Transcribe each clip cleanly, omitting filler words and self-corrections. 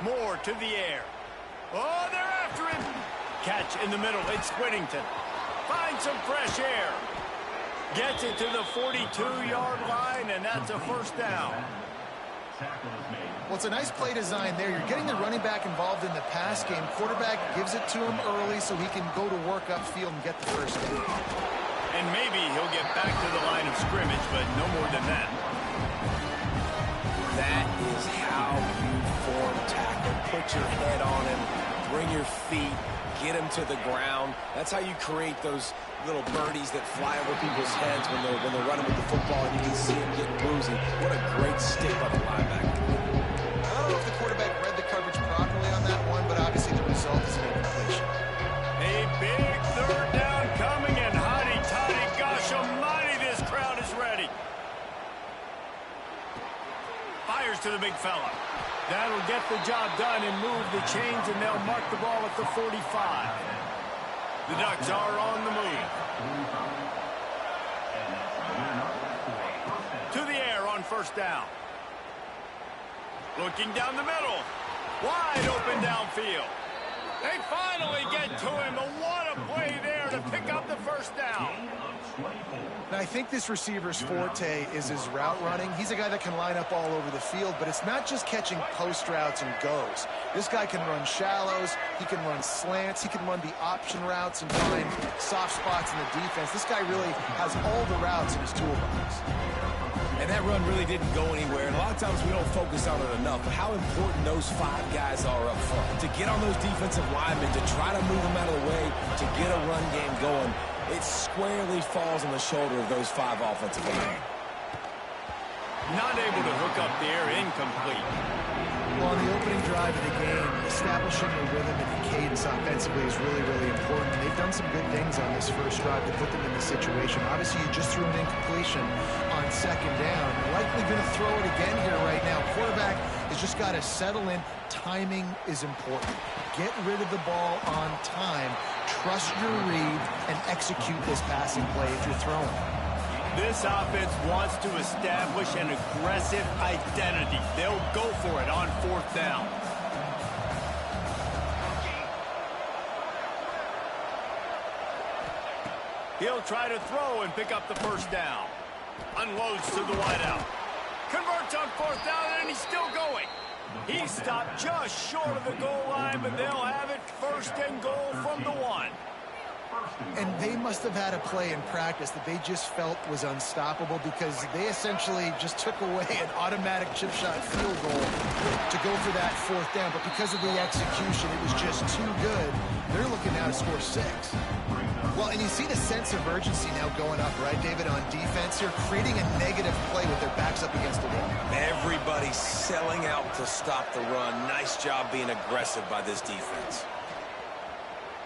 More to the air. Oh, they're after him. Catch in the middle. It's Whittington. Finds some fresh air. Gets it to the 42-yard line, and that's a first down. Well, it's a nice play design there. You're getting the running back involved in the pass game. Quarterback gives it to him early so he can go to work upfield and get the first down. And maybe he'll get back to the line of scrimmage, but no more than that. That is how you form tackle. Put your head on him, bring your feet, get him to the ground. That's how you create those little birdies that fly over people's heads when they're running with the football, and you can see him get bruising. What a great stick by the linebacker. I don't know if the quarterback read the coverage properly on that one, but obviously the result is an incompletion. A big third down coming, and hotty-toddy, gosh almighty, this crowd is ready. Fires to the big fella. That'll get the job done and move the chains, and they'll mark the ball at the 45. The Ducks are on the move. To the air on first down. Looking down the middle. Wide open downfield. They finally get to him, but what a play there to pick up the first down. Now, I think this receiver's forte is his route running. He's a guy that can line up all over the field, but it's not just catching post routes and goes. This guy can run shallows, he can run slants, he can run the option routes and find soft spots in the defense. This guy really has all the routes in his toolbox. And that run really didn't go anywhere. And a lot of times we don't focus on it enough, but how important those 5 guys are up front. To get on those defensive linemen, to try to move them out of the way, to get a run game going, it squarely falls on the shoulder of those 5 offensive linemen. Not able to hook up the air, incomplete. Well, on the opening drive of the game, establishing a rhythm and a cadence offensively is really, really important. They've done some good things on this first drive to put them in this situation. Obviously, you just threw an incompletion on second down. You're likely going to throw it again here right now. Quarterback has just got to settle in. Timing is important. Get rid of the ball on time. Trust your read and execute this passing play if you're throwing. This offense wants to establish an aggressive identity. They'll go for it on fourth down. He'll try to throw and pick up the first down. Unloads to the wideout. Converts on fourth down, and he's still going. He stopped just short of the goal line, but they'll have it first and goal from the 1. And they must have had a play in practice that they just felt was unstoppable, because they essentially just took away an automatic chip shot field goal to go for that fourth down. But because of the execution, it was just too good. They're looking now to score 6. Well, and you see the sense of urgency now going up, right, David, on defense here, creating a negative play with their backs up against the wall. Everybody's selling out to stop the run. Nice job being aggressive by this defense.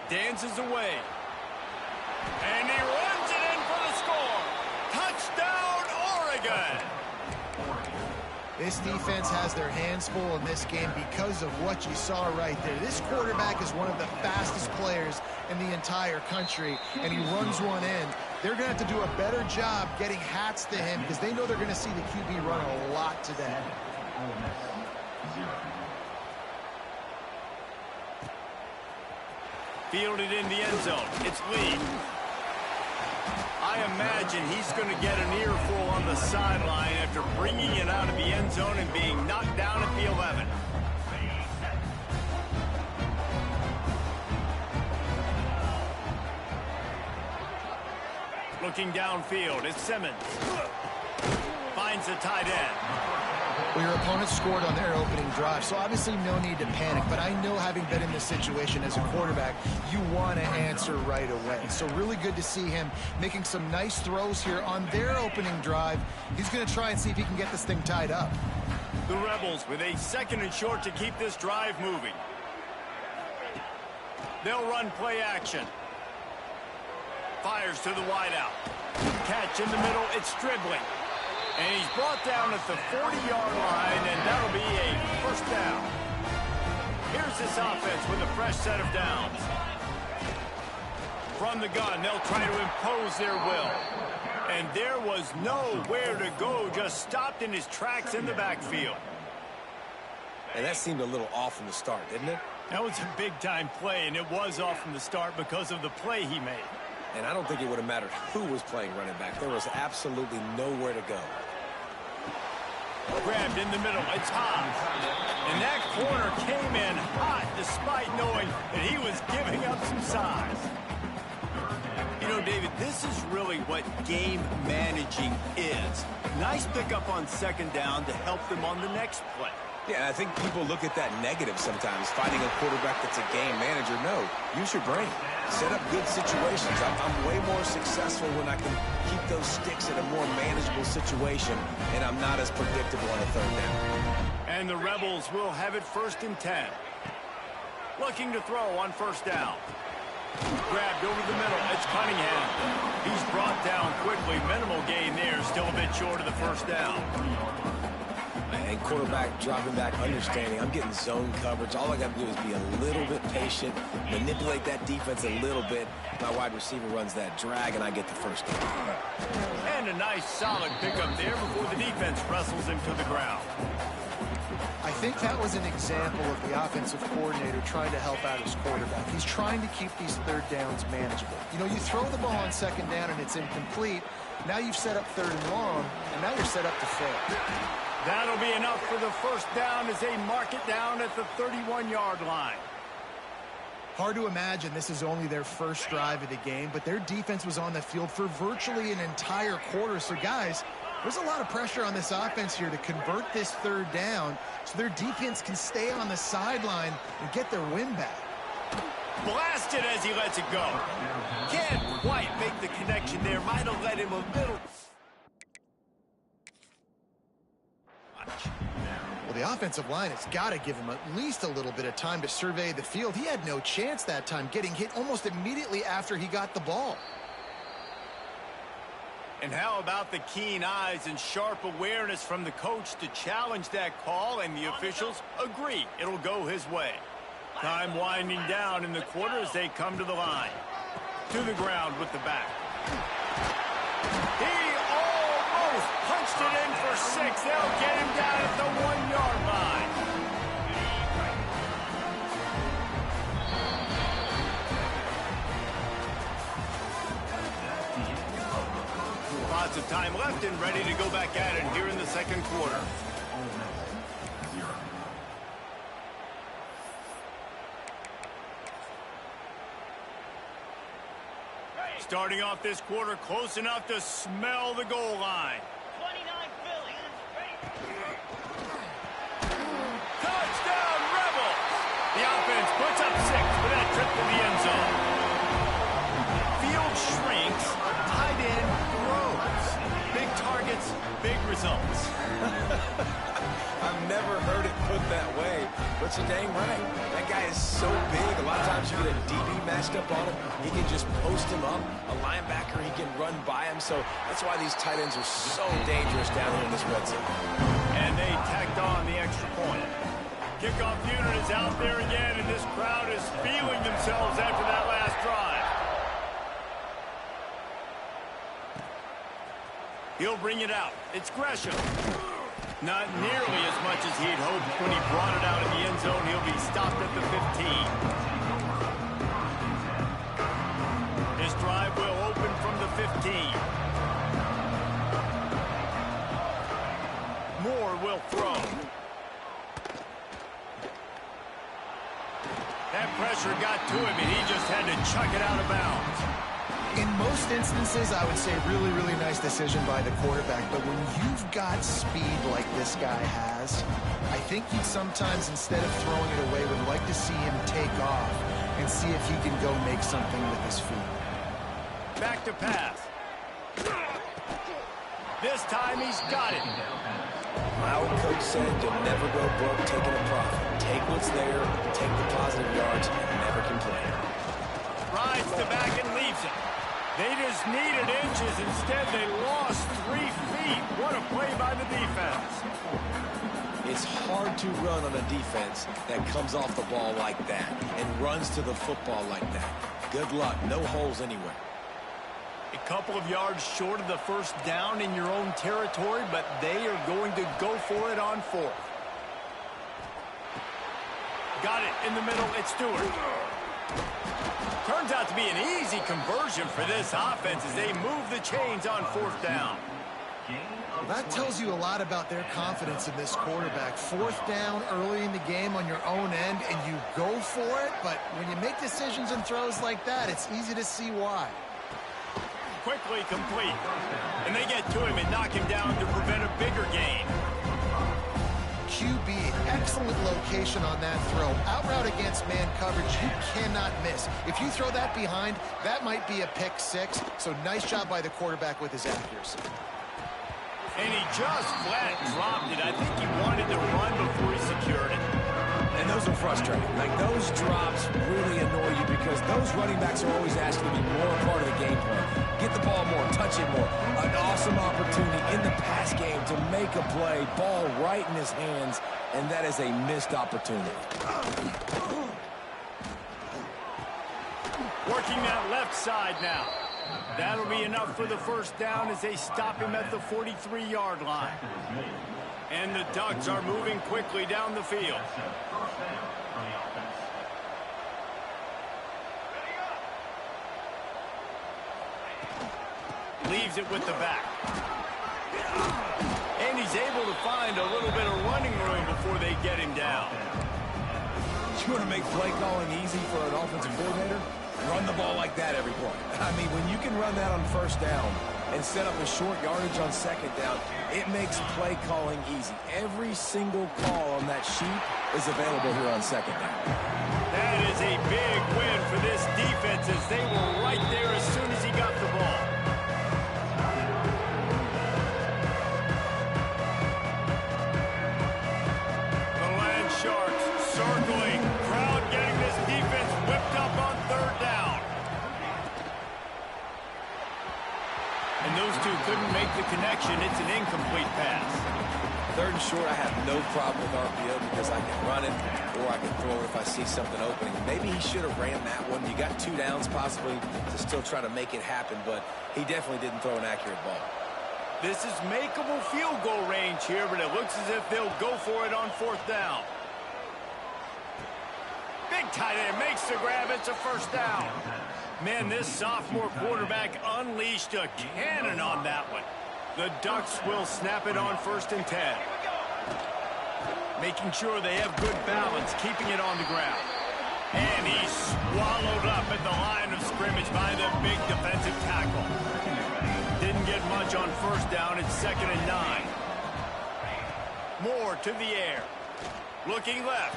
Dances away. And he runs it in for the score. Touchdown, Oregon. This defense has their hands full in this game because of what you saw right there. This quarterback is one of the fastest players in the entire country, and he runs one in. They're going to have to do a better job getting hats to him, because they know they're going to see the QB run a lot today. Fielded in the end zone. It's Lee. I imagine he's going to get an earful on the sideline after bringing it out of the end zone and being knocked down at the 11. Looking downfield, it's Simmons. Finds the tight end. Well, your opponent scored on their opening drive, so obviously no need to panic. But I know, having been in this situation as a quarterback, you want to answer right away. So really good to see him making some nice throws here on their opening drive. He's going to try and see if he can get this thing tied up. The Rebels with a 2nd and short to keep this drive moving. They'll run play action. Fires to the wideout. Catch in the middle, it's Stribling. And he's brought down at the 40-yard line, and that'll be a first down. Here's this offense with a fresh set of downs. From the gun, they'll try to impose their will. And there was nowhere to go, just stopped in his tracks in the backfield. And that seemed a little off from the start, didn't it? That was a big-time play, and it was off from the start because of the play he made. And I don't think it would have mattered who was playing running back. There was absolutely nowhere to go. Grabbed in the middle. It's hot. And that corner came in hot despite knowing that he was giving up some size. You know, David, this is really what game managing is. Nice pickup on second down to help them on the next play. Yeah, I think people look at that negative sometimes, finding a quarterback that's a game manager. No, use your brain. Set up good situations. I'm way more successful when I can keep those sticks in a more manageable situation, and I'm not as predictable on a third down. And the Rebels will have it 1st and 10. Looking to throw on first down. Grabbed over the middle. It's Cunningham. He's brought down quickly. Minimal gain there. Still a bit short of the first down. And quarterback dropping back, understanding I'm getting zone coverage. All I got to do is be a little bit patient, manipulate that defense a little bit. My wide receiver runs that drag, and I get the first down. And a nice, solid pickup there before the defense wrestles him to the ground. I think that was an example of the offensive coordinator trying to help out his quarterback. He's trying to keep these third downs manageable. You know, you throw the ball on second down and it's incomplete. Now you've set up third and long, and now you're set up to fail. That'll be enough for the first down as they mark it down at the 31-yard line. Hard to imagine this is only their first drive of the game, but their defense was on the field for virtually an entire quarter. So, guys, there's a lot of pressure on this offense here to convert this third down so their defense can stay on the sideline and get their win back. Blasted as he lets it go. Can't quite make the connection there. Might have let him a little. Well, the offensive line has got to give him at least a little bit of time to survey the field. He had no chance that time, getting hit almost immediately after he got the ball. And how about the keen eyes and sharp awareness from the coach to challenge that call, and the officials agree it'll go his way. Time winding down in the quarter as they come to the line. To the ground with the back. He almost punched it in for 6. They'll get him down at the 1-yard line. Lots of time left and ready to go back at it here in the second quarter. Starting off this quarter close enough to smell the goal line. 29 Philly. Touchdown, Rebels! The offense puts up 6 for that trip to the end zone. Field shrinks, tight end grows. Big targets, big results. I've never heard it put that way, but you're dang right. That guy is so big. A lot of times you get a DB matched up on him. He can just post him up. A linebacker, he can run by him. So that's why these tight ends are so dangerous down here in this red zone. And they tacked on the extra point. Kickoff unit is out there again, and this crowd is feeling themselves after that last drive. He'll bring it out. It's Gresham. Not nearly as much as he'd hoped when he brought it out in the end zone. He'll be stopped at the 15. His drive will open from the 15. Moore will throw. That pressure got to him, and he just had to chuck it out of bounds. In most instances, I would say really, really nice decision by the quarterback. But when you've got speed like this guy has, I think you'd sometimes, instead of throwing it away, would like to see him take off and see if he can go make something with his feet. Back to pass. This time he's got it. My old coach said you'll never go broke taking a profit. Take what's there, take the positive yards, and never complain. Rides the back and leaves it. They just needed inches. Instead, they lost 3 feet. What a play by the defense. It's hard to run on a defense that comes off the ball like that and runs to the football like that. Good luck. No holes anywhere. A couple of yards short of the first down in your own territory, but they are going to go for it on 4th. Got it in the middle. It's Stewart. Turns out to be an easy conversion for this offense as they move the chains on 4th down. Well, that tells you a lot about their confidence in this quarterback. 4th down early in the game on your own end, and you go for it, but when you make decisions and throws like that, it's easy to see why. Quickly complete. And they get to him and knock him down to prevent a bigger gain. QB, excellent location on that throw. Out route against man coverage, you cannot miss. If you throw that behind, that might be a pick 6. So nice job by the quarterback with his accuracy. And he just flat dropped it. I think he wanted to run before he secured it. And those are frustrating. Like, those drops really annoy you because those running backs are always asking to be more a part of the game plan. Get the ball more, touch it more. An awesome opportunity in the pass game to make a play, ball right in his hands, and that is a missed opportunity. Working that left side now. That'll be enough for the 1st down as they stop him at the 43-yard line. And the Ducks are moving quickly down the field. Leaves it with the back. And he's able to find a little bit of running room before they get him down. You want to make play calling easy for an offensive coordinator? Run the ball like that every play. I mean, when you can run that on 1st down and set up a short yardage on 2nd down, it makes play calling easy. Every single call on that sheet is available here on 2nd down. That is a big win for this defense as they were right there as soon as he got the ball. The Land Sharks circling. Crowd getting this defense whipped up on 3rd down. And those two couldn't make the connection. It's an incomplete pass. 3rd and short, I have no problem with RPO because I can run it or I can throw it if I see something opening. Maybe he should have ran that one. You got 2 downs possibly to still try to make it happen, but he definitely didn't throw an accurate ball. This is makeable field goal range here, but it looks as if they'll go for it on 4th down. Big tight end makes the grab. It's a 1st down. Man, this sophomore quarterback unleashed a cannon on that one. The Ducks will snap it on 1st and 10. Making sure they have good balance, keeping it on the ground. And he's swallowed up at the line of scrimmage by the big defensive tackle. Didn't get much on 1st down. It's 2nd and 9. Moore to the air. Looking left.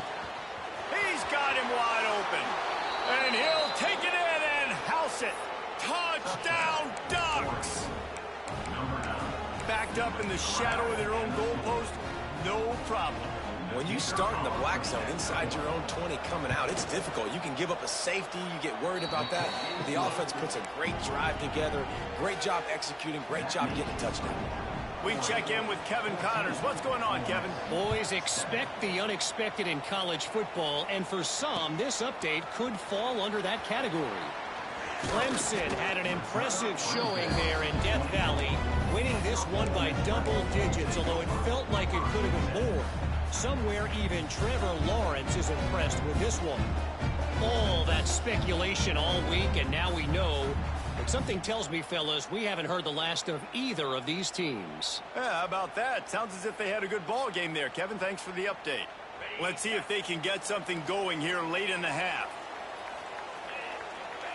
He's got him wide open. And he'll take it in and house it. Touchdown, Ducks! Backed up in the shadow of their own goalpost, no problem. When you start in the black zone inside your own 20 coming out, it's difficult. You can give up a safety. You get worried about that. The offense puts a great drive together. Great job executing. Great job getting a touchdown. We check in with Kevin Connors. What's going on, Kevin? Boys, expect the unexpected in college football, and for some, this update could fall under that category. Clemson had an impressive showing there in Death Valley, winning this one by double digits, although it felt like it could have been more. Somewhere even Trevor Lawrence is impressed with this one. All that speculation all week, and now we know. But something tells me, fellas, we haven't heard the last of either of these teams. Yeah, how about that? Sounds as if they had a good ball game there, Kevin. Thanks for the update. Let's see if they can get something going here late in the half.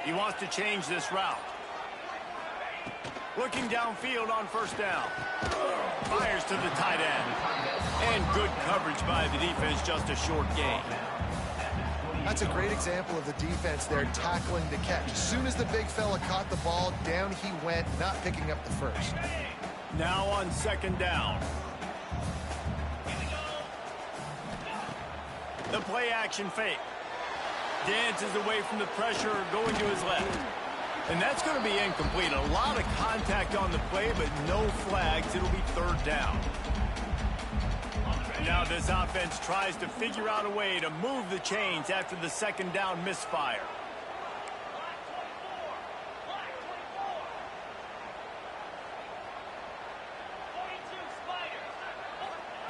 He wants to change this route. Looking downfield on 1st down. Fires to the tight end. And good coverage by the defense, just a short gain. That's a great example of the defense there tackling the catch. As soon as the big fella caught the ball, down he went, not picking up the first. Now on 2nd down. The play action fake. Dances away from the pressure, going to his left. And that's going to be incomplete. A lot of contact on the play, but no flags. It'll be 3rd down. Now this offense tries to figure out a way to move the chains after the 2nd down misfire.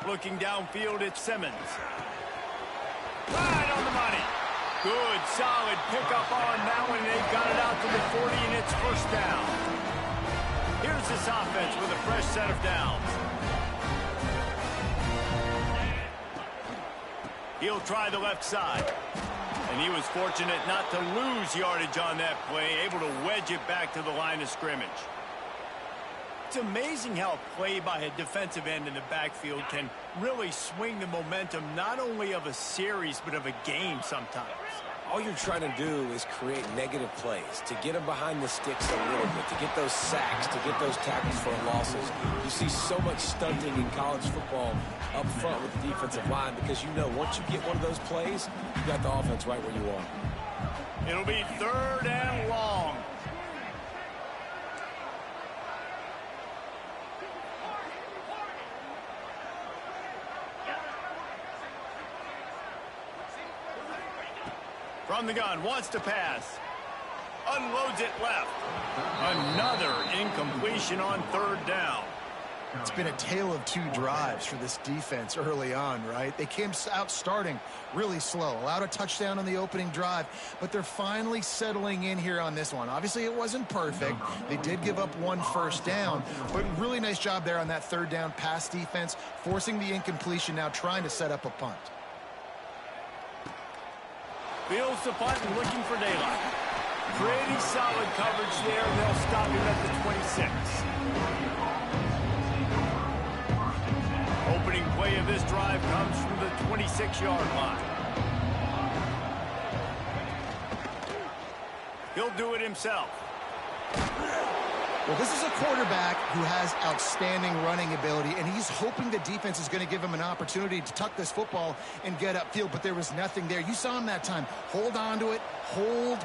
Looking downfield, it's Simmons. Right on the Good, solid pickup on that one. They've got it out to the 40, and it's first down. Here's this offense with a fresh set of downs. He'll try the left side. And he was fortunate not to lose yardage on that play, able to wedge it back to the line of scrimmage. It's amazing how a play by a defensive end in the backfield can really swing the momentum not only of a series but of a game sometimes. All you're trying to do is create negative plays, to get them behind the sticks a little bit, to get those sacks, to get those tackles for losses. You see so much stunting in college football up front with the defensive line because you know once you get one of those plays, you got the offense right where you want. It'll be 3rd and long. From the gun, wants to pass. Unloads it left. Another incompletion on 3rd down. It's been a tale of 2 drives for this defense early on, right? They came out starting really slow, allowed a touchdown on the opening drive, but they're finally settling in here on this one. Obviously, it wasn't perfect. They did give up 1 first down, but really nice job there on that 3rd down pass defense, forcing the incompletion, now trying to set up a punt. Fields the punt and looking for daylight. Pretty solid coverage there. They'll stop him at the 26. Opening play of this drive comes from the 26-yard line. He'll do it himself. Well, this is a quarterback who has outstanding running ability, and he's hoping the defense is going to give him an opportunity to tuck this football and get upfield, but there was nothing there. You saw him that time. Hold on to it, hold,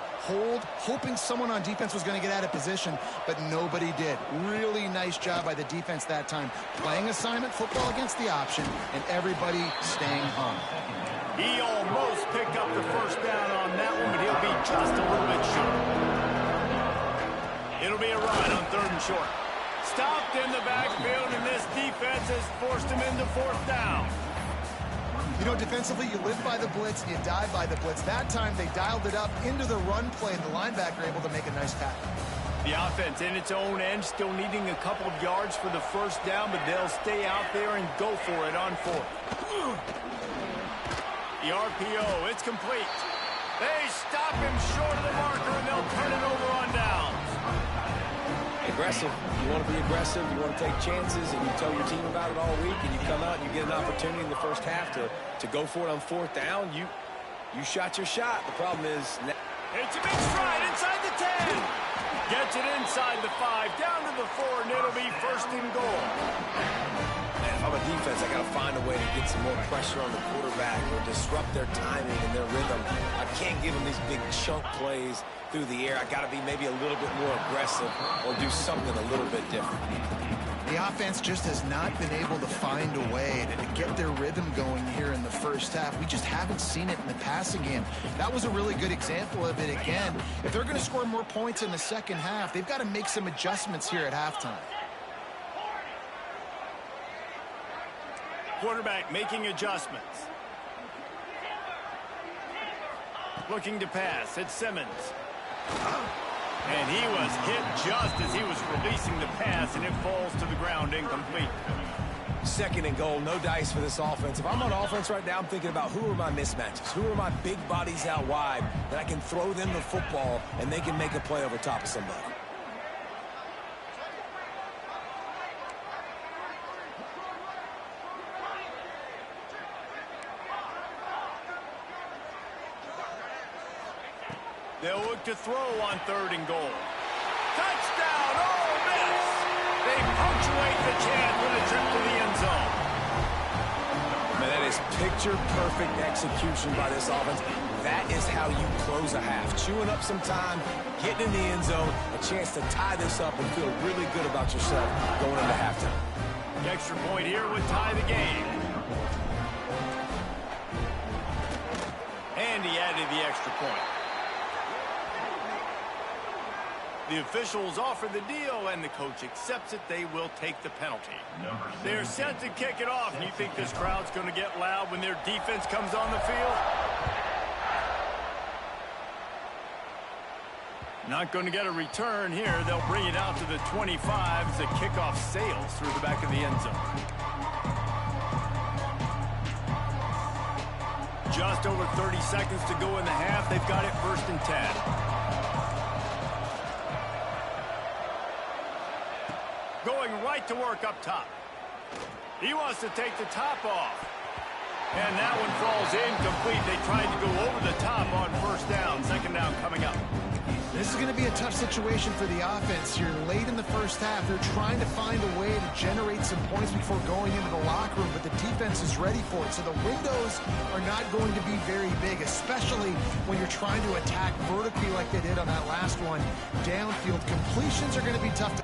hoping someone on defense was going to get out of position, but nobody did. Really nice job by the defense that time, playing assignment football against the option, and everybody staying home. He almost picked up the first down on that one, but he'll be just a little bit short. It'll be a run on 3rd and short. Stopped in the backfield, and this defense has forced him into 4th down. You know, defensively, you live by the blitz, you die by the blitz. That time, they dialed it up into the run play, and the linebacker able to make a nice tackle. The offense in its own end, still needing a couple of yards for the first down, but they'll stay out there and go for it on 4th. The RPO, it's complete. They stop him short of the marker, and they'll turn it over on downs. Aggressive. You want to be aggressive, you want to take chances, and you tell your team about it all week, and you come out and you get an opportunity in the first half to go for it on 4th down. You shot your shot. The problem is... It's a big stride inside the 10. Gets it inside the 5, down to the 4, and it'll be 1st and goal. Man, if I'm a defense, I got to find a way to get some more pressure on the quarterback or disrupt their timing and their rhythm. I can't give them these big chunk plays through the air. I got to be maybe a little bit more aggressive or do something a little bit different. The offense just has not been able to find a way to get their rhythm going here in the first half. We just haven't seen it in the passing game. That was a really good example of it again. If they're going to score more points in the second half, they've got to make some adjustments here at halftime. Quarterback making adjustments. Looking to pass. It's Simmons. And he was hit just as he was releasing the pass, and it falls to the ground incomplete. 2nd and goal, no dice for this offense. If I'm on offense right now, I'm thinking about who are my mismatches? Who are my big bodies out wide that I can throw them the football and they can make a play over top of somebody? They'll look to throw on 3rd and goal. Touchdown, Ole Miss! They punctuate the chance with a trip to the end zone. Man, that is picture-perfect execution by this offense. That is how you close a half. Chewing up some time, getting in the end zone, a chance to tie this up and feel really good about yourself going into halftime. The extra point here would tie the game. And he added the extra point. The officials offer the deal, and the coach accepts it. They will take the penalty. They're set to kick it off, and you think this crowd's going to get loud when their defense comes on the field? Not going to get a return here. They'll bring it out to the 25 as the kickoff sails through the back of the end zone. Just over 30 seconds to go in the half. They've got it 1st and 10. Going right to work up top. He wants to take the top off. And that one falls incomplete. They tried to go over the top on 1st down. 2nd down coming up. This is going to be a tough situation for the offense. You're late in the first half. They're trying to find a way to generate some points before going into the locker room, but the defense is ready for it. So the windows are not going to be very big, especially when you're trying to attack vertically like they did on that last one. Downfield completions are going to be tough to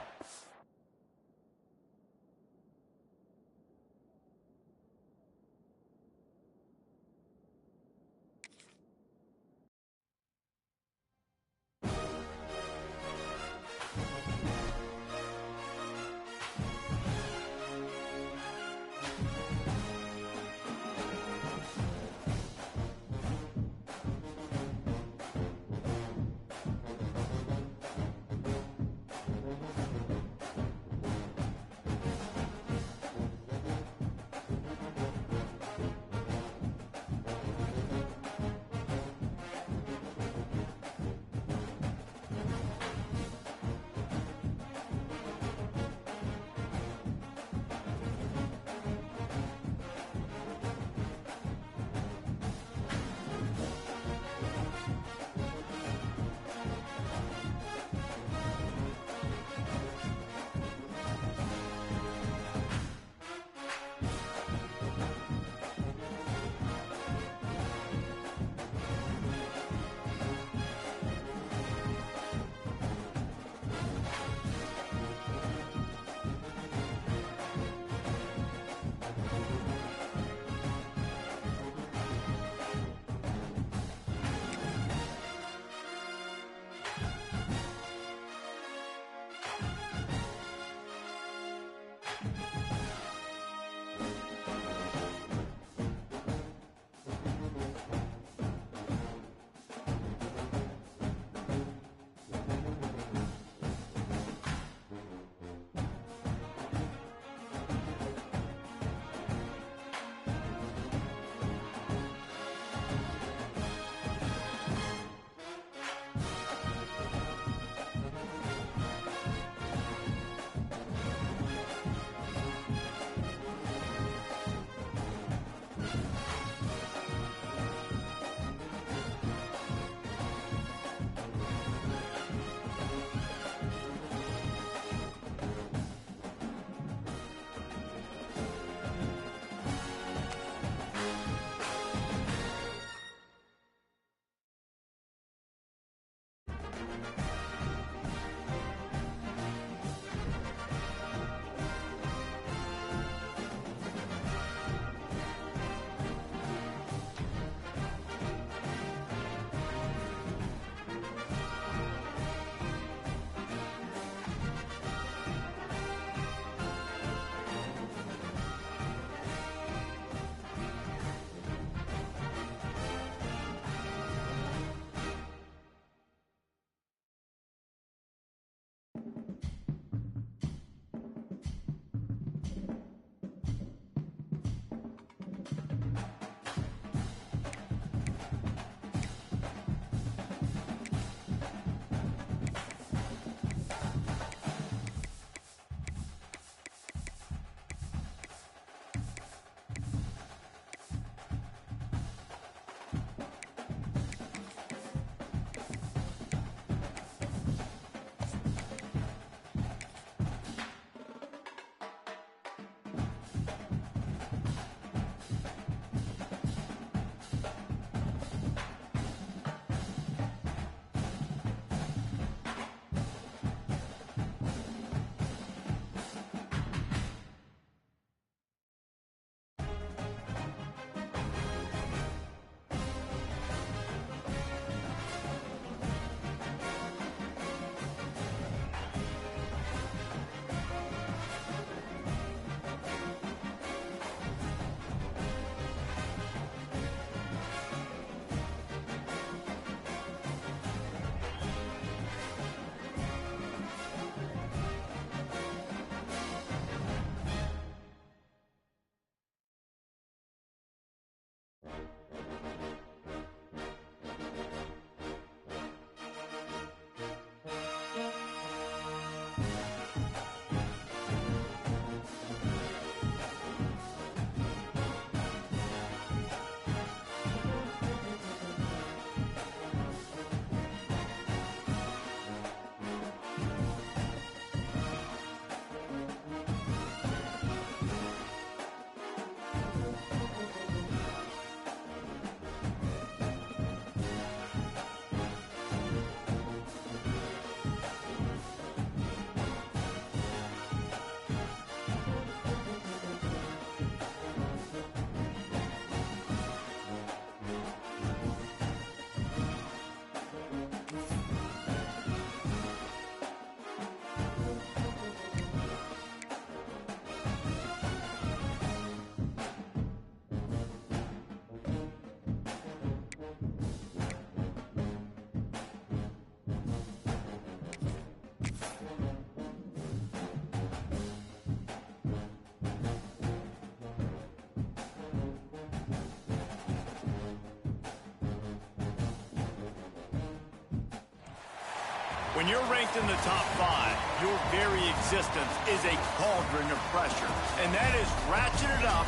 When you're ranked in the top 5, your very existence is a cauldron of pressure. And that is ratcheted up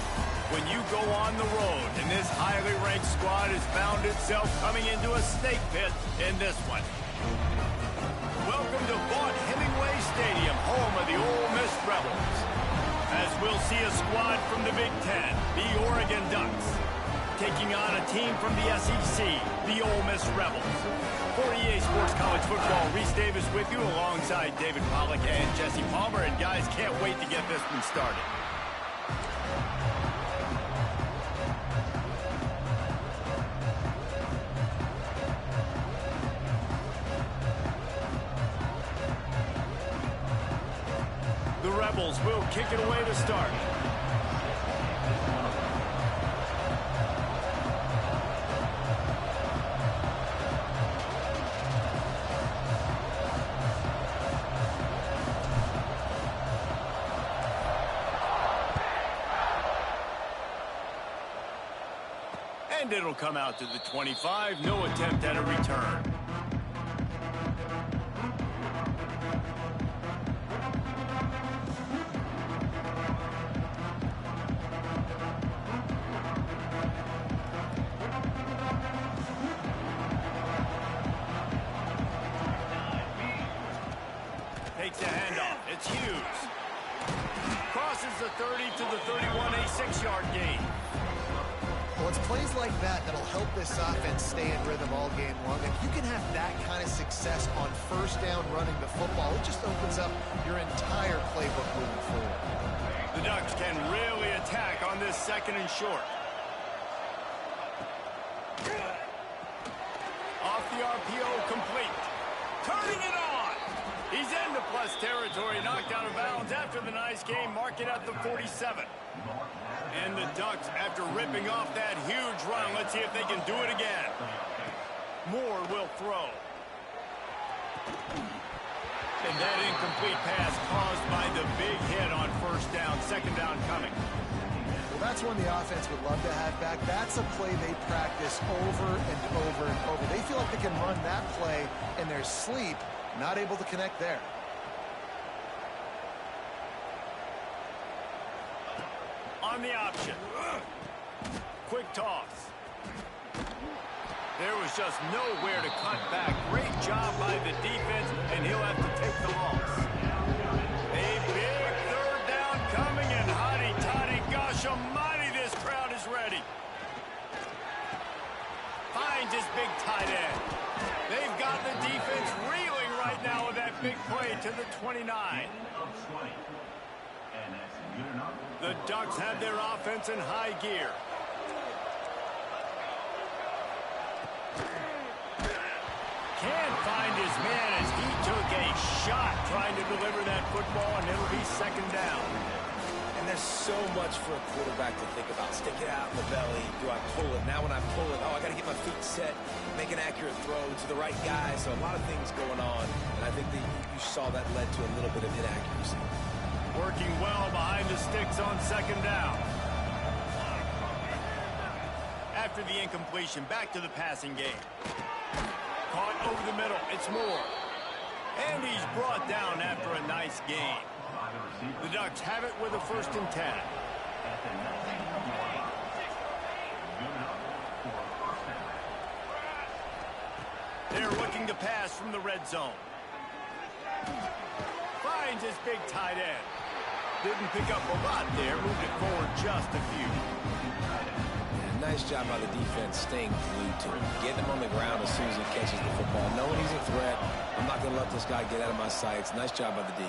when you go on the road. And this highly ranked squad has found itself coming into a snake pit in this one. Welcome to Vaught Hemingway Stadium, home of the Ole Miss Rebels. As we'll see a squad from the Big Ten, the Oregon Ducks, taking on a team from the SEC, the Ole Miss Rebels. For EA Sports College Football, Reese Davis with you alongside David Pollack and Jesse Palmer. And guys, can't wait to get this one started. The Rebels will kick it away to start. And it'll come out to the 25. No attempt at a return. Takes a handoff. It's Hughes. Crosses the 30 to the 31, a 6-yard gain. Well, it's plays like that that'll help this offense stay in rhythm all game long. If you can have that kind of success on first down running the football, it just opens up your entire playbook moving forward. The Ducks can really attack on this 2nd and short. Off the RPO, complete. Turning it on. He's into plus territory, knocked out of bounds after the nice game. Mark it at the 47. And the Ducks, after ripping off that huge run, let's see if they can do it again. Moore will throw. And that incomplete pass caused by the big hit on first down. 2nd down coming. Well, that's one the offense would love to have back. That's a play they practice over and over and over. They feel like they can run that play in their sleep, not able to connect there. On the option. Quick toss. There was just nowhere to cut back. Great job by the defense, and he'll have to take the loss. A big 3rd down coming, and hotty-toddy, gosh almighty, this crowd is ready. Finds his big tight end. They've got the defense reeling right now with that big play to the 29. The Ducks have their offense in high gear. Can't find his man as he took a shot trying to deliver that football, and it'll be 2nd down. And there's so much for a quarterback to think about. Stick it out in the belly. Do I pull it? Now when I pull it, I got to get my feet set, make an accurate throw to the right guy. So a lot of things going on, and I think that you saw that led to a little bit of inaccuracy. Working well behind the sticks on 2nd down. After the incompletion, back to the passing game. Caught over the middle. It's Moore. And he's brought down after a nice gain. The Ducks have it with a 1st and 10. They're looking to pass from the red zone. Finds his big tight end. Didn't pick up a lot there. Moved it forward just a few. Yeah, nice job by the defense staying glued to him. Getting him on the ground as soon as he catches the football. Knowing he's a threat. I'm not going to let this guy get out of my sights. Nice job by the D.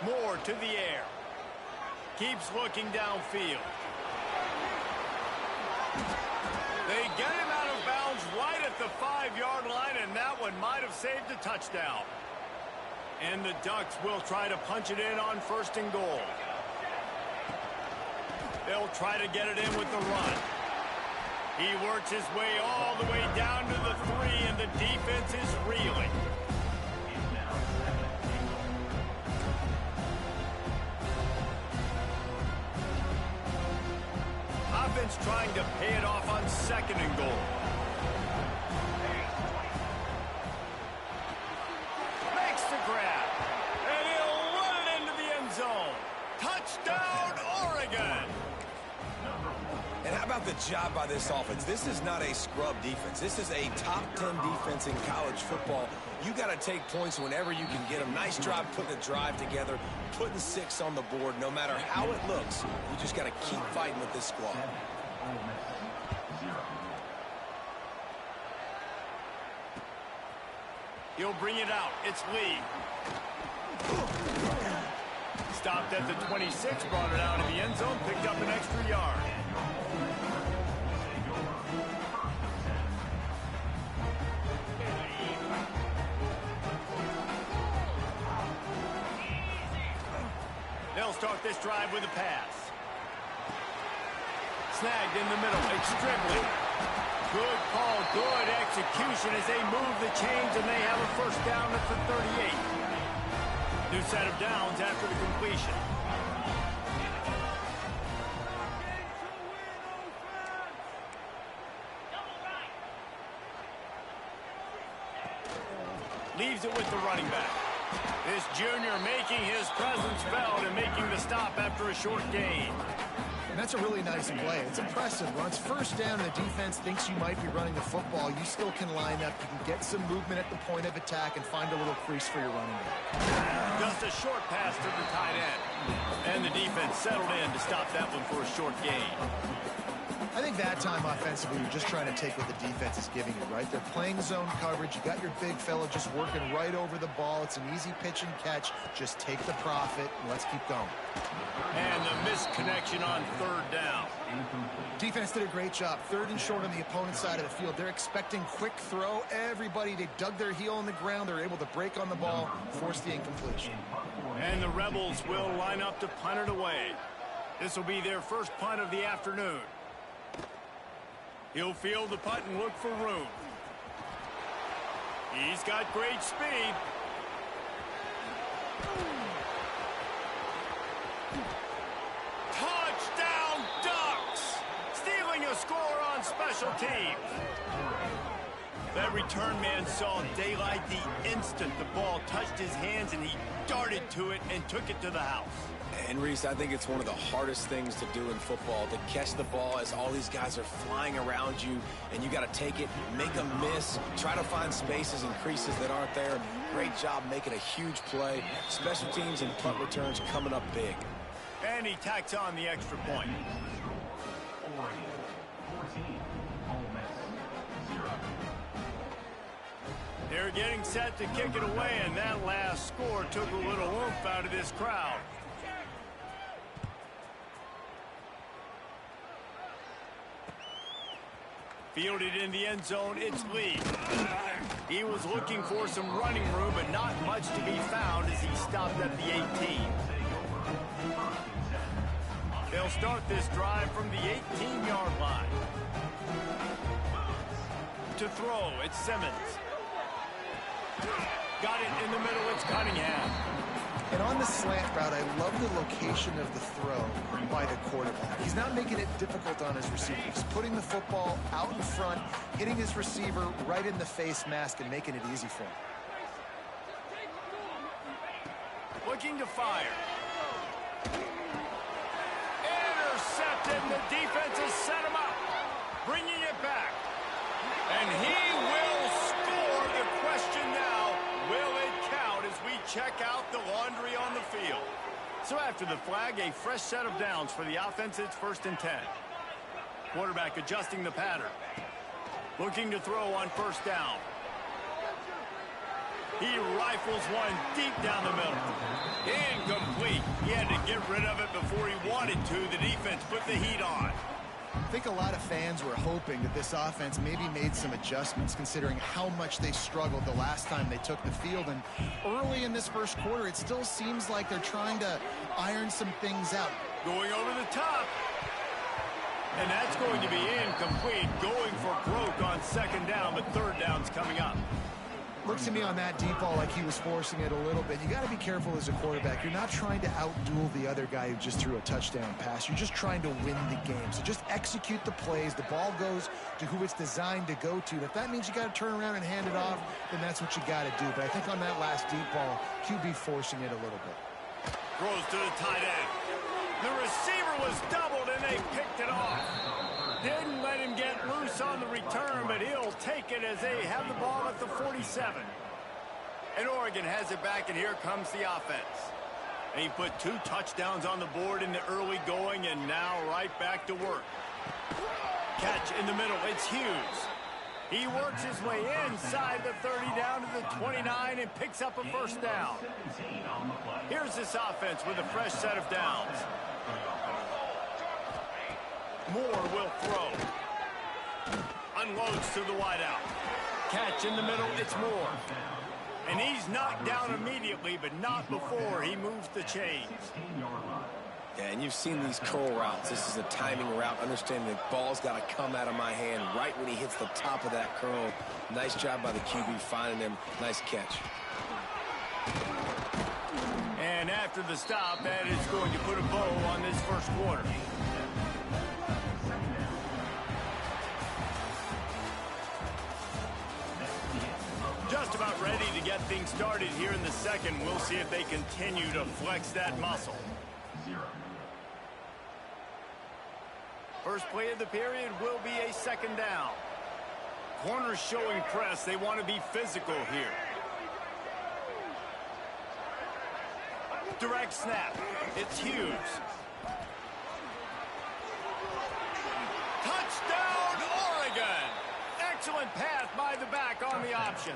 Moore to the air. Keeps looking downfield. They get him out of bounds right at the 5-yard line, and that one might have saved a touchdown. And the Ducks will try to punch it in on 1st and goal. They'll try to get it in with the run. He works his way all the way down to the 3, and the defense is reeling. Offense trying to pay it off on 2nd and goal. about the job by this offense? This is not a scrub defense. This is a top 10 defense in college football. You got to take points whenever you can get them. Nice job putting the drive together, putting 6 on the board. No matter how it looks, you just got to keep fighting with this squad. He'll bring it out. It's Lee. Stopped at the 26, brought it out of the end zone, picked up an extra yard. They'll start this drive with a pass. Snagged in the middle. It's Strickland. Good call, good execution as they move the chains, and they have a first down at the 38. New set of downs after the completion. Leaves it with the running back. This junior making his presence felt and making the stop after a short gain. And that's a really nice play. It's impressive. Once first down and the defense thinks you might be running the football, you still can line up. You can get some movement at the point of attack and find a little crease for your running back. Just a short pass to the tight end. And the defense settled in to stop that one for a short gain. I think that time offensively, you're just trying to take what the defense is giving you, right? They're playing zone coverage. You got your big fella just working right over the ball. It's an easy pitch and catch. Just take the profit and let's keep going. And the missed connection on third down. Defense did a great job. Third and short on the opponent's side of the field. They're expecting quick throw. Everybody, they dug their heel on the ground. They're able to break on the ball, force the incompletion. And the Rebels will line up to punt it away. This will be their first punt of the afternoon. He'll field the punt and look for room. He's got great speed. Touchdown Ducks! Stealing a score on special teams. That return man saw daylight the instant the ball touched his hands, and he darted to it and took it to the house. And Reese, I think it's one of the hardest things to do in football, to catch the ball as all these guys are flying around you, and you got to take it, make them miss, try to find spaces and creases that aren't there. Great job making a huge play. Special teams and punt returns coming up big. And he tacks on the extra point. They're getting set to kick it away, and that last score took a little oomph out of this crowd. Fielded in the end zone, it's Lee. He was looking for some running room, but not much to be found as he stopped at the 18. They'll start this drive from the 18-yard line. To throw, it's Simmons. Got it in the middle, it's Cunningham. And on the slant route, I love the location of the throw by the quarterback. He's not making it difficult on his receiver. He's putting the football out in front, hitting his receiver right in the face mask and making it easy for him. Looking to fire. Intercepted, and the defense has set him up. Bringing it back. And he will score. The question now, will it count as we check out the laundry on the field? So after the flag, a fresh set of downs for the offense. It's 1st and 10. Quarterback adjusting the pattern. Looking to throw on first down. He rifles one deep down the middle. Incomplete. He had to get rid of it before he wanted to. The defense put the heat on. I think a lot of fans were hoping that this offense maybe made some adjustments considering how much they struggled the last time they took the field. And early in this first quarter, it still seems like they're trying to iron some things out. Going over the top. And that's going to be incomplete. Going for broke on second down, but third down's coming up. Looks to me on that deep ball like he was forcing it a little bit. You got to be careful as a quarterback. You're not trying to outduel the other guy who just threw a touchdown pass. You're just trying to win the game. So just execute the plays. The ball goes to who it's designed to go to. If that means you got to turn around and hand it off, then that's what you got to do. But I think on that last deep ball, QB forcing it a little bit. Throws to the tight end. The receiver was doubled, and they picked it off. Didn't let him get loose on the return, but he'll take it as they have the ball at the 47. And Oregon has it back, and here comes the offense. And he put 2 touchdowns on the board in the early going, and now right back to work. Catch in the middle. It's Hughes. He works his way inside the 30 down to the 29 and picks up a first down. Here's this offense with a fresh set of downs. Moore will throw. Unloads to the wideout. Catch in the middle. It's Moore. And he's knocked down immediately, but not before he moves the chains. Yeah, and you've seen these curl routes. This is a timing route. Understanding the ball's got to come out of my hand right when he hits the top of that curl. Nice job by the QB finding him. Nice catch. And after the stop, that is going to put a bow on this first quarter. Just about ready to get things started here in the second. We'll see if they continue to flex that muscle. First play of the period will be a second down. Corners showing press. They want to be physical here. Direct snap. It's Hughes. Touchdown, Oregon! Excellent pass by the back on the option.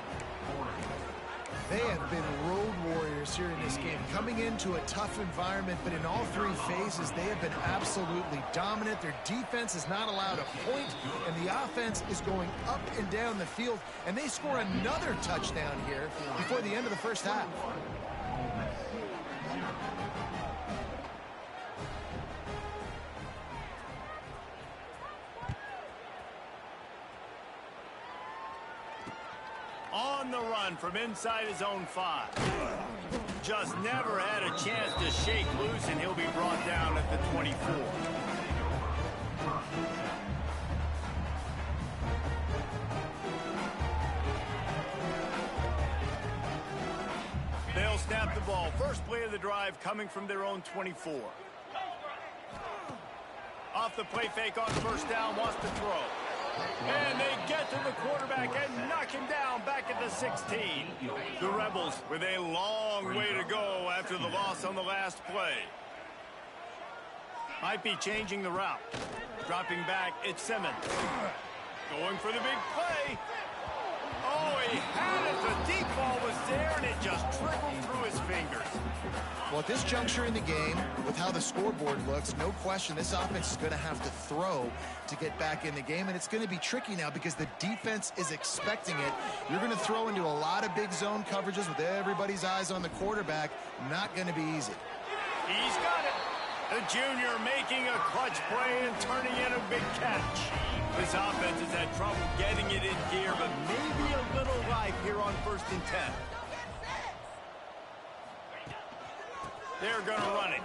They have been road warriors here in this game, coming into a tough environment, but in all 3 phases, they have been absolutely dominant. Their defense is not allowed a point, and the offense is going up and down the field, and they score another touchdown here before the end of the first half. On the run from inside his own 5. Just never had a chance to shake loose, and he'll be brought down at the 24. They'll snap the ball. First play of the drive coming from their own 24. Off the play fake on first down, wants to throw. And they get to the quarterback and knock him down back at the 16. The Rebels with a long way to go after the loss on the last play. Might be changing the route. Dropping back, it's Simmons. Going for the big play. Oh, he had it. The deep ball was there, and it just trickled through his fingers. Well, at this juncture in the game, with how the scoreboard looks, no question this offense is going to have to throw to get back in the game, and it's going to be tricky now because the defense is expecting it. You're going to throw into a lot of big zone coverages with everybody's eyes on the quarterback. Not going to be easy. He's got it. The junior making a clutch play and turning in a big catch. This offense has had trouble getting it in gear, but maybe a little life here on 1st and 10. They're going to run it.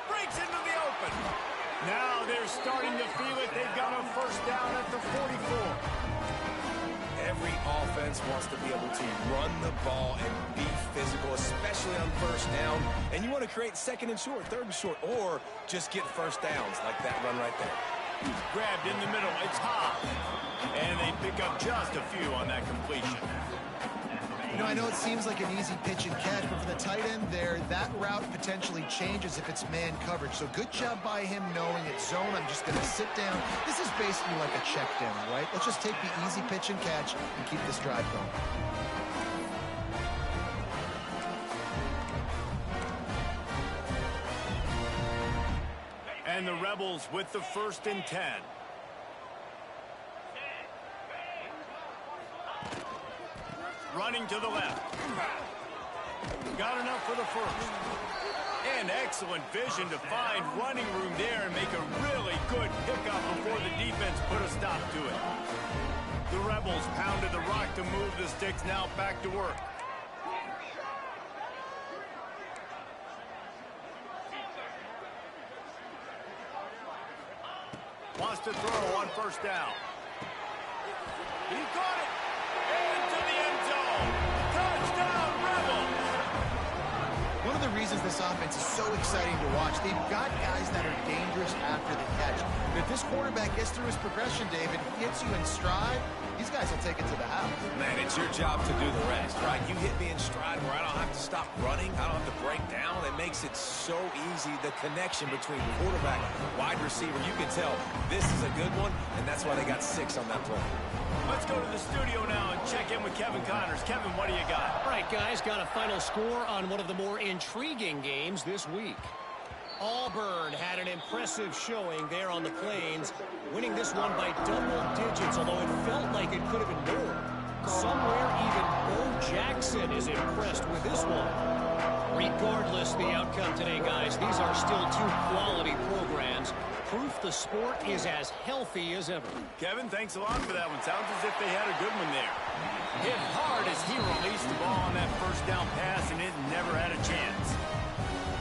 Breaks into the open. Now they're starting to feel it. They've got a first down at the 44. Every offense wants to be able to run the ball and be physical, especially on first down. And you want to create 2nd and short, 3rd and short, or just get first downs like that run right there. Grabbed in the middle. It's Hobb. And they pick up just a few on that completion. You know, I know it seems like an easy pitch and catch, but for the tight end there, that route potentially changes if it's man coverage. So good job by him knowing it's zone. I'm just going to sit down. This is basically like a check down, right? Let's just take the easy pitch and catch and keep this drive going. And the Rebels with the 1st and 10. Running to the left. Got enough for the first. And excellent vision to find running room there and make a really good pickup before the defense put a stop to it. The Rebels pounded the rock to move the sticks, now back to work. Wants to throw on first down. He caught it. Into the end zone. Touchdown, Rebels. One of the reasons this offense is so exciting to watch, they've got guys that are dangerous after the catch. But if this this quarterback gets through his progression, David, hits you in stride, these guys will take it to the house. Man, it's your job to do the rest, right? You hit me in stride where I don't have to stop running. I don't have to break down. It makes it so easy, the connection between quarterback, wide receiver. You can tell this is a good one, and that's why they got 6 on that play. Let's go to the studio now and check in with Kevin Connors. Kevin, what do you got? All right, guys, got a final score on one of the more intriguing games this week. Auburn had an impressive showing there on the Plains, winning this one by double digits, although it felt like it could have been more. Somewhere even Bo Jackson is impressed with this one. Regardless the outcome today, guys, these are still 2 quality programs. Proof the sport is as healthy as ever. Kevin, thanks a lot for that one. Sounds as if they had a good one there. Hit hard as he released the ball on that first down pass, and it never had a chance.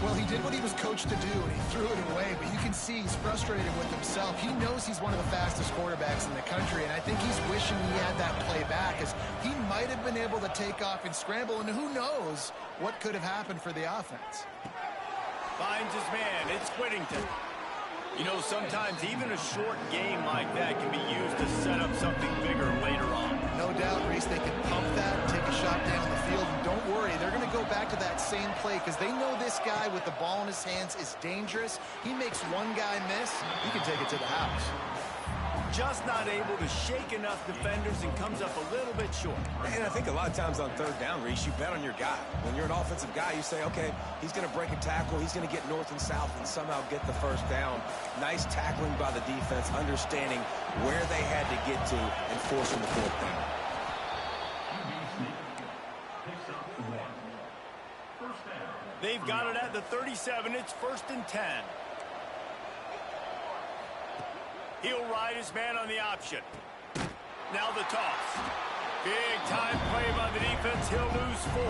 Well, he did what he was coached to do, and he threw it away, but you can see he's frustrated with himself. He knows he's one of the fastest quarterbacks in the country, and I think he's wishing he had that play back, as he might have been able to take off and scramble, and who knows what could have happened for the offense. Finds his man. It's Whittington. You know, sometimes even a short game like that can be used to set up something bigger later on. No doubt, Reese, they can pump that, take a shot down the field, and don't worry, they're going to go back to that same play because they know this guy with the ball in his hands is dangerous. He makes one guy miss, he can take it to the house. Just not able to shake enough defenders and comes up a little bit short. And I think a lot of times on 3rd down, Reese, you bet on your guy. When you're an offensive guy, you say, okay, he's going to break a tackle, he's going to get north and south and somehow get the 1st down. Nice tackling by the defense, understanding where they had to get to and forcing the 4th down. They've got it at the 37. It's 1st and 10. He'll ride his man on the option. Now the toss. Big time play by the defense. He'll lose 4.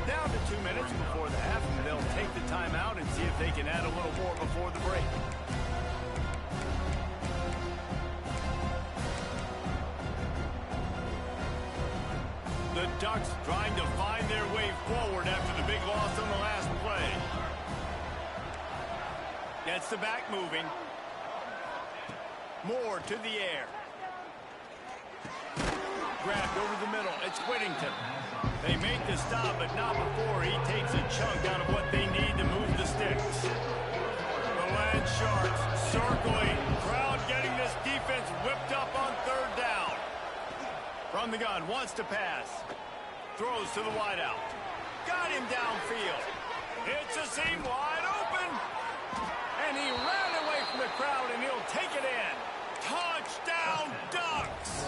Down to 2 minutes before the half, and they'll take the timeout and see if they can add a little more before the break. The Ducks trying to find their way forward after the big loss on the last play. Gets the back moving. Moore to the air. Grabbed over the middle. It's Whittington. They make the stop, but not before he takes a chunk out of what they need to move the sticks. The Land Sharks circling. Crowd getting this defense whipped up on 3rd down. From the gun, wants to pass. Throws to the wideout. Got him downfield. It's a seam wide open. And he ran away from the crowd, and he'll take it in. Touchdown, Ducks!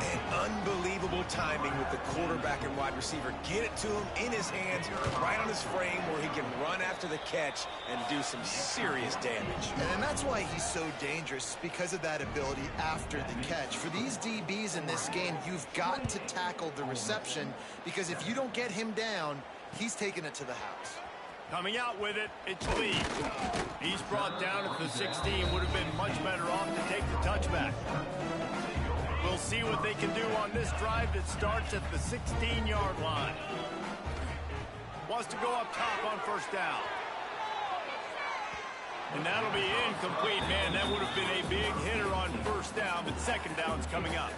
And unbelievable timing with the quarterback and wide receiver. Get it to him in his hands, right on his frame, where he can run after the catch and do some serious damage. And that's why he's so dangerous, because of that ability after the catch. For these DBs in this game, you've got to tackle the reception, because if you don't get him down, he's taking it to the house. Coming out with it, it's Lee. He's brought down at the 16. Would have been much better off to take the touchback. We'll see what they can do on this drive that starts at the 16-yard line. Wants to go up top on 1st down. And that'll be incomplete, man. That would have been a big hitter on 1st down, but 2nd down's coming up.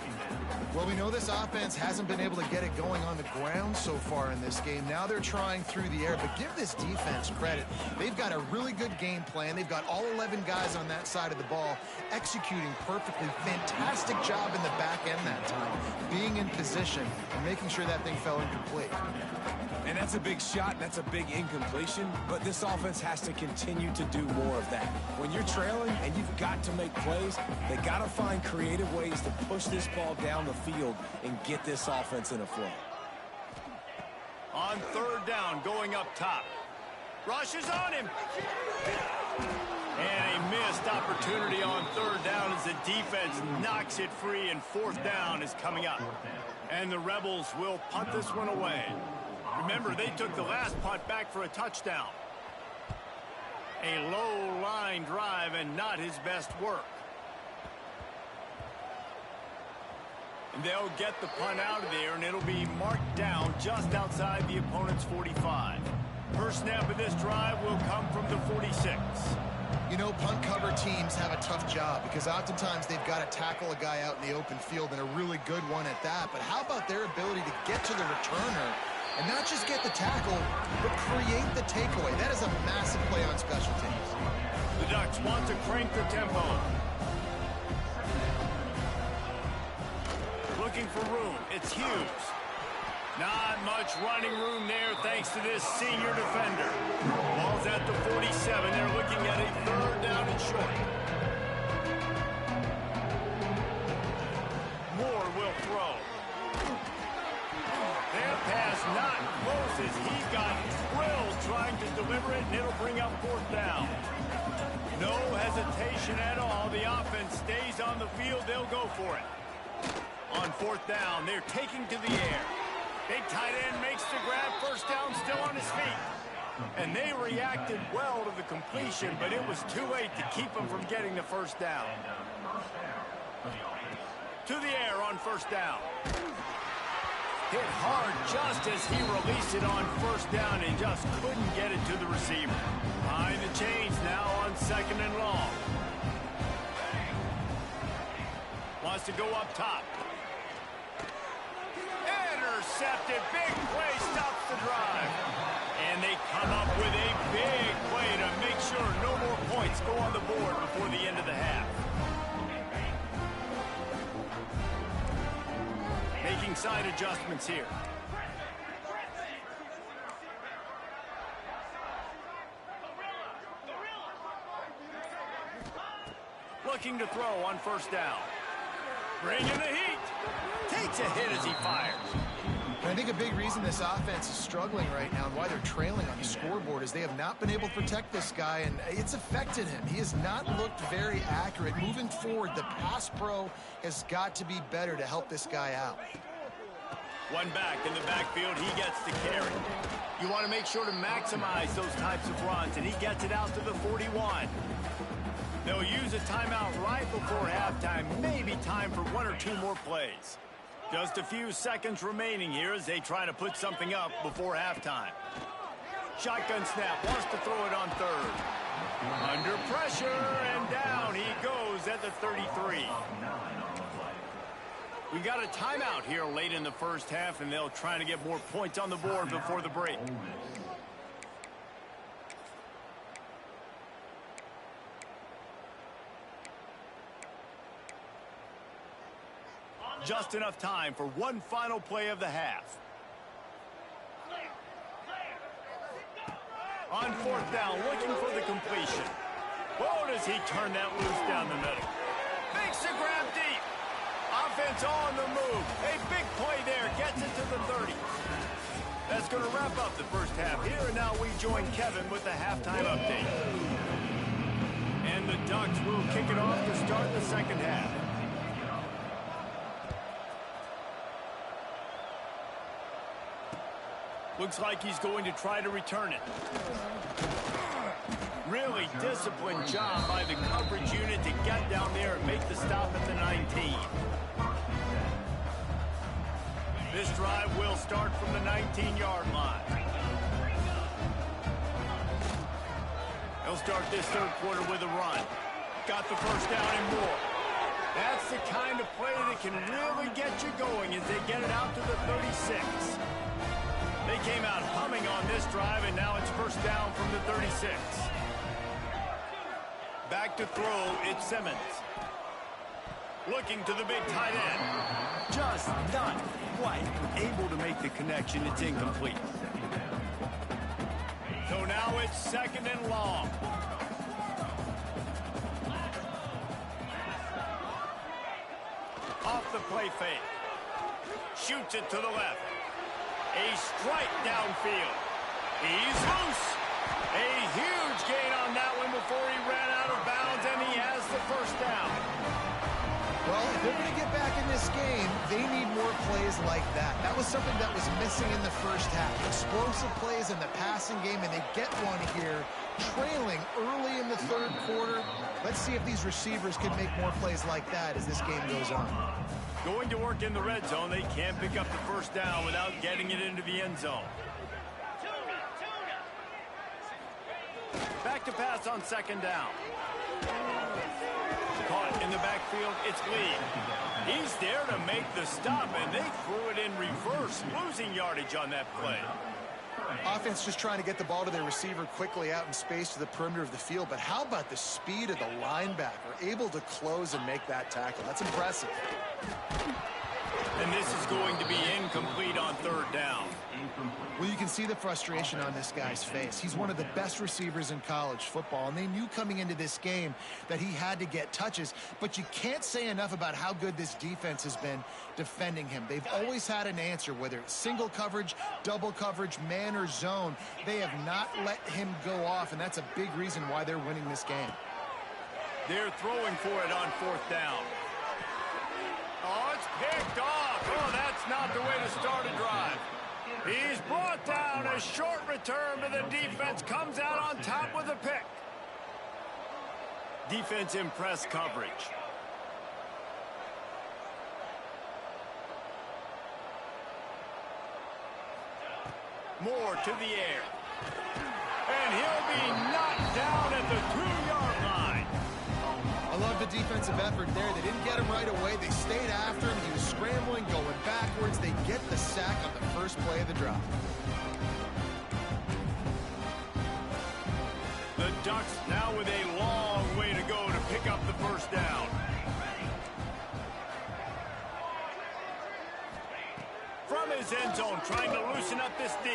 Well, we know this offense hasn't been able to get it going on the ground so far in this game. Now they're trying through the air, but give this defense credit. They've got a really good game plan. They've got all 11 guys on that side of the ball executing perfectly. Fantastic job in the back end that time, being in position and making sure that thing fell incomplete. And that's a big shot, and that's a big incompletion, but this offense has to continue to do more of that. When you're trailing and you've got to make plays, they got to find creative ways to push this ball down the field and get this offense in a flow. On 3rd down, going up top. Rushes on him. And a missed opportunity on 3rd down as the defense knocks it free, and 4th down is coming up. And the Rebels will punt this one away. Remember, they took the last punt back for a touchdown. A low line drive and not his best work. And they'll get the punt out of there, and it'll be marked down just outside the opponent's 45. First snap of this drive will come from the 46. You You know, punt cover teams have a tough job because oftentimes they've got to tackle a guy out in the open field, and a really good one at that. But how about their ability to get to the returner and not just get the tackle, but create the takeaway? That is a massive play on special teams. The Ducks want to crank the tempo. Looking for room. It's Hughes. Not much running room there thanks to this senior defender. Ball's at the 47. They're looking at a third down and short. Moore will throw. Their pass not close as he got drilled trying to deliver it, and it'll bring up fourth down. No hesitation at all. The offense stays on the field. They'll go for it. On fourth down, they're taking to the air. Big tight end makes the grab. First down, still on his feet. And they reacted well to the completion, but it was too late to keep them from getting the first down. To the air on first down. Hit hard just as he released it on first down and just couldn't get it to the receiver. Behind the chains now on second and long. Wants to go up top. Intercepted. Big play stops the drive. And they come up with a big play to make sure no more points go on the board before the end of the half. Making side adjustments here. Looking to throw on first down. Bringing the heat. Takes a hit as he fires. And I think a big reason this offense is struggling right now and why they're trailing on the scoreboard is they have not been able to protect this guy, and it's affected him. He has not looked very accurate. Moving forward, the pass pro has got to be better to help this guy out. One back in the backfield, he gets the carry. You want to make sure to maximize those types of runs, and he gets it out to the 41. They'll use a timeout right before halftime, maybe time for one or two more plays. Just a few seconds remaining here as they try to put something up before halftime. Shotgun snap, wants to throw it on third. Under pressure, and down he goes at the 33. We got a timeout here late in the first half, and they'll try to get more points on the board before the break. Just enough time for one final play of the half. On fourth down, looking for the completion. Whoa, does he turn that loose down the middle. Makes the grab deep. Offense on the move. A big play there. Gets it to the 30. That's going to wrap up the first half here. And now we join Kevin with the halftime update. And the Ducks will kick it off to start the second half. Looks like he's going to try to return it. Really disciplined job by the coverage unit to get down there and make the stop at the 19. This drive will start from the 19-yard line. They'll start this third quarter with a run. Got the first down and more. That's the kind of play that can really get you going as they get it out to the 36. They came out humming on this drive, and now it's first down from the 36. Back to throw, it's Simmons. Looking to the big tight end. Just not quite able to make the connection. It's incomplete. So now it's second and long. Off the play fake. Shoots it to the left. A strike downfield. He's loose. A huge gain on that one before he ran out of bounds, and he has the first down. Well, if they're going to get back in this game, they need more plays like that. That was something that was missing in the first half. Explosive plays in the passing game, and they get one here, trailing early in the third quarter. Let's see if these receivers can make more plays like that as this game goes on. Going to work in the red zone, they can't pick up the first down without getting it into the end zone. Back to pass on second down. Caught in the backfield, it's Lee. He's there to make the stop, and they threw it in reverse, losing yardage on that play. Offense just trying to get the ball to their receiver quickly out in space to the perimeter of the field, but how about the speed of the linebacker, able to close and make that tackle? That's impressive. And this is going to be incomplete on third down. Well, you can see the frustration on this guy's face. He's one of the best receivers in college football, and they knew coming into this game that he had to get touches, but you can't say enough about how good this defense has been defending him. They've always had an answer, whether it's single coverage, double coverage, man or zone. They have not let him go off, and that's a big reason why they're winning this game. They're throwing for it on fourth down. Oh, it's picked off. Oh, that's not the way to start a drive. He's brought down. A short return, but the defense comes out on top with a pick. Defense in press coverage. Moore to the air. And he'll be knocked down at the 2-yard line. I love the defensive effort there. They didn't get him right away. They stayed after him. He was scrambling, going backwards. They get the sack on the first play of the drive. The Ducks now with a long way to go to pick up the first down. From his end zone, trying to loosen up this D.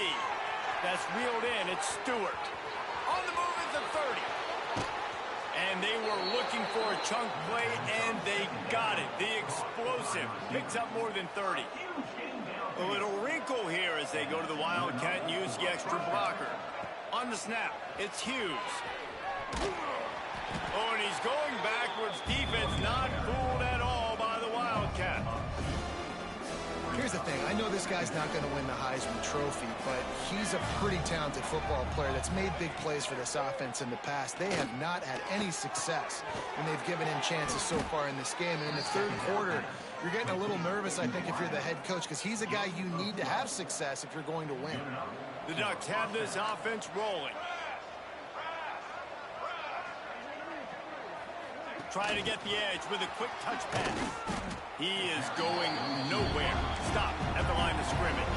That's reeled in. It's Stewart. On the move at the 30. And they were looking for a chunk play, and they got it. The explosive picks up more than 30. A little wrinkle here as they go to the Wildcat and use the extra blocker. On the snap, it's Hughes. Oh, and he's going backwards. Defense not fooled at all by the Wildcat. Here's the thing. I know this guy's not going to win the Heisman Trophy, but he's a pretty talented football player that's made big plays for this offense in the past. They have not had any success, and they've given him chances so far in this game. And in the third quarter, you're getting a little nervous, I think, if you're the head coach, because he's a guy you need to have success if you're going to win. The Ducks have this offense rolling. Try to get the edge with a quick touch pass. He is going nowhere. Stop at the line of scrimmage.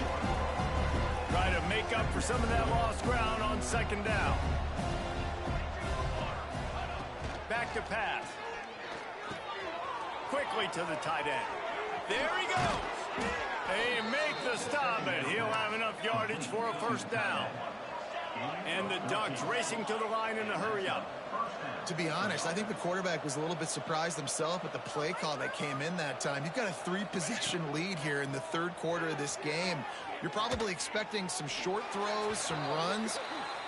Try to make up for some of that lost ground on second down. Back to pass. Quickly to the tight end. There he goes. They make the stop, and he'll have enough yardage for a first down. And the Ducks racing to the line in a hurry-up. To be honest, I think the quarterback was a little bit surprised himself at the play call that came in that time. You've got a 3-possession lead here in the third quarter of this game. You're probably expecting some short throws, some runs.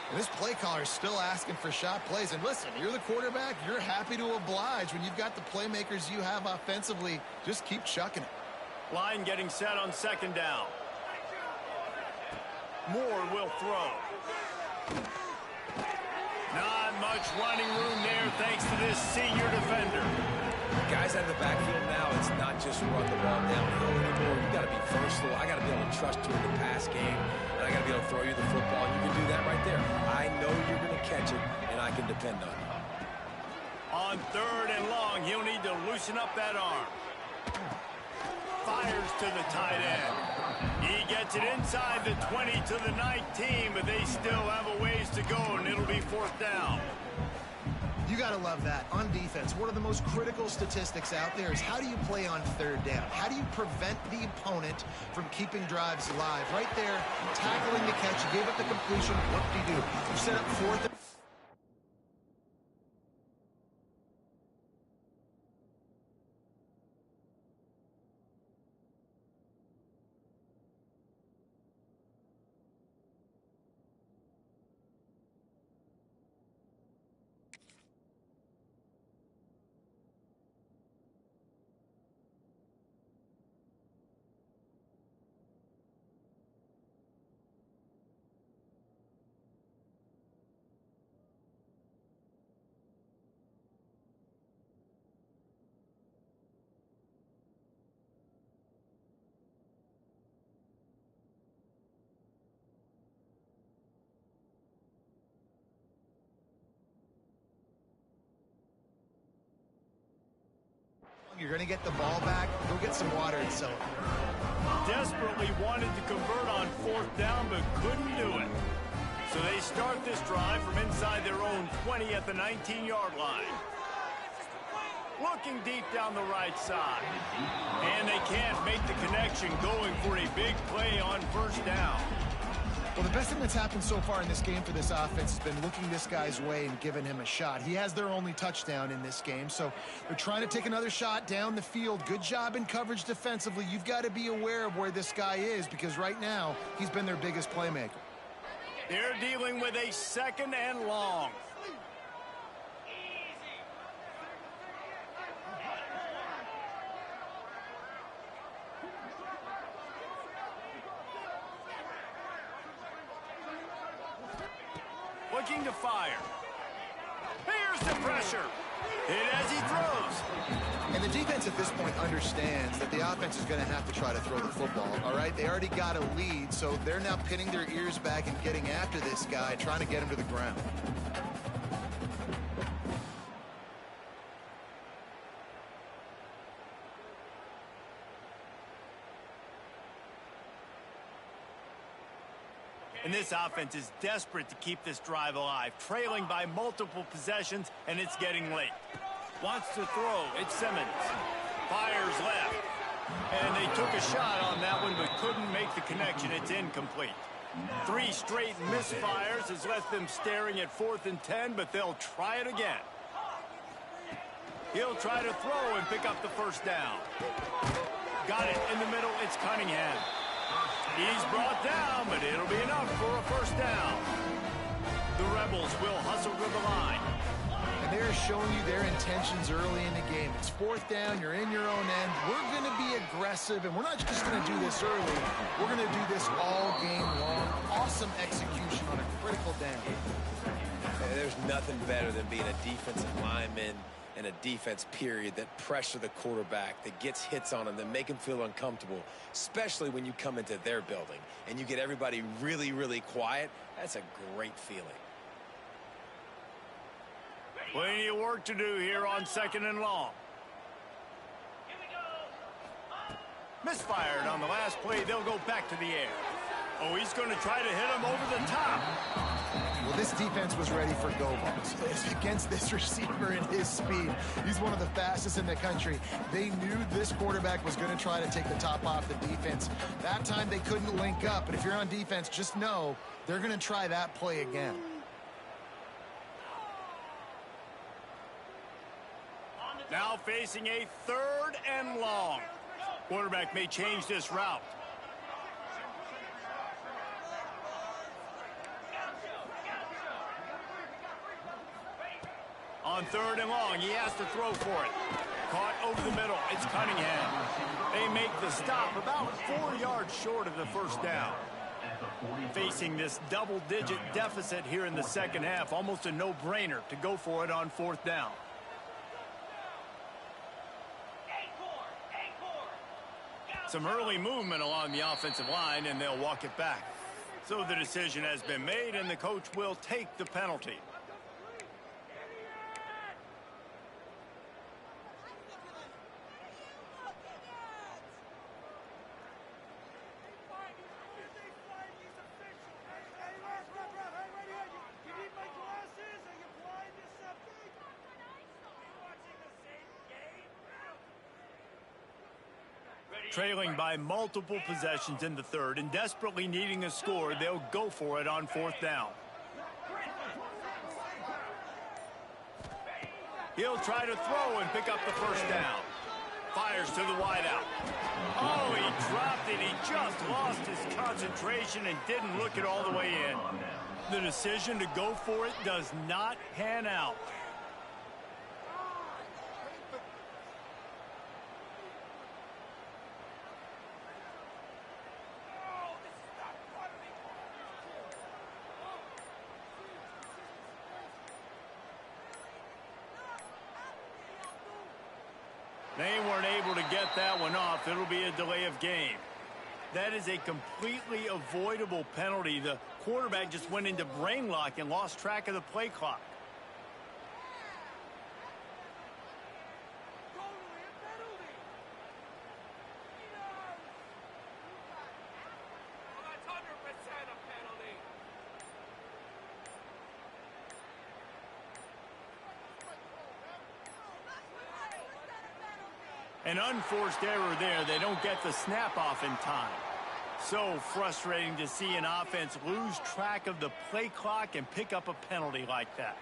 And this play caller is still asking for shot plays. And listen, you're the quarterback. You're happy to oblige when you've got the playmakers you have offensively. Just keep chucking it. Line getting set on second down. Moore will throw. Not much running room there thanks to this senior defender. Guys out of the backfield now, it's not just run the ball downhill anymore. You got to be versatile. I got to be able to trust you in the pass game, and I got to be able to throw you the football. And you can do that right there. I know you're going to catch it, and I can depend on you. On third and long, he'll need to loosen up that arm. Fires to the tight end. He gets it inside the 20 to the 19, but they still have a ways to go, and it'll be fourth down. You got to love that. On defense, one of the most critical statistics out there is how do you play on third down? How do you prevent the opponent from keeping drives alive? Right there, tackling the catch. You gave up the completion. What do? You set up fourth. You're going to get the ball back. Go get some water and celebrate. Desperately wanted to convert on 4th down, but couldn't do it. So they start this drive from inside their own 20 at the 19-yard line. Looking deep down the right side. And they can't make the connection, going for a big play on 1st down. Well, the best thing that's happened so far in this game for this offense has been looking this guy's way and giving him a shot. He has their only touchdown in this game, so they're trying to take another shot down the field. Good job in coverage defensively. You've got to be aware of where this guy is, because right now he's been their biggest playmaker. They're dealing with a 2nd and long. Looking to fire. Here's the pressure. Hit as he throws. And the defense at this point understands that the offense is going to have to try to throw the football, all right? They already got a lead, so they're now pinning their ears back and getting after this guy, trying to get him to the ground. And this offense is desperate to keep this drive alive, trailing by multiple possessions, and it's getting late. Wants to throw. It's Simmons. Fires left. And they took a shot on that one, but couldn't make the connection. It's incomplete. 3 straight misfires has left them staring at 4th and 10, but they'll try it again. He'll try to throw and pick up the 1st down. Got it in the middle. It's Cunningham. He's brought down, but it'll be enough for a 1st down. The Rebels will hustle to the line. And they're showing you their intentions early in the game. It's 4th down, you're in your own end. We're going to be aggressive, and we're not just going to do this early. We're going to do this all game long. Awesome execution on a critical down. There's nothing better than being a defensive lineman and a defense period that pressure the quarterback, that gets hits on him, that make him feel uncomfortable, especially when you come into their building and you get everybody really, really quiet. That's a great feeling. Plenty of work to do here on 2nd and long. Misfired on the last play. They'll go back to the air. Oh, he's going to try to hit him over the top. Well, this defense was ready for go balls against this receiver and his speed. He's one of the fastest in the country. They knew this quarterback was going to try to take the top off the defense. That time they couldn't link up, but if you're on defense, just know they're going to try that play again. Now facing a 3rd and long. Quarterback may change this route. On 3rd and long, he has to throw for it. Caught over the middle. It's Cunningham. They make the stop about 4 yards short of the 1st down. Facing this double-digit deficit here in the 2nd half, almost a no-brainer to go for it on 4th down. Some early movement along the offensive line, and they'll walk it back. So the decision has been made, and the coach will take the penalty. Trailing by multiple possessions in the 3rd and desperately needing a score, they'll go for it on 4th down. He'll try to throw and pick up the 1st down. Fires to the wideout. Oh, he dropped it. He just lost his concentration and didn't look it all the way in. The decision to go for it does not pan out. They weren't able to get that one off. It'll be a delay of game. That is a completely avoidable penalty. The quarterback just went into brain lock and lost track of the play clock. An unforced error there. They don't get the snap off in time. So frustrating to see an offense lose track of the play clock and pick up a penalty like that.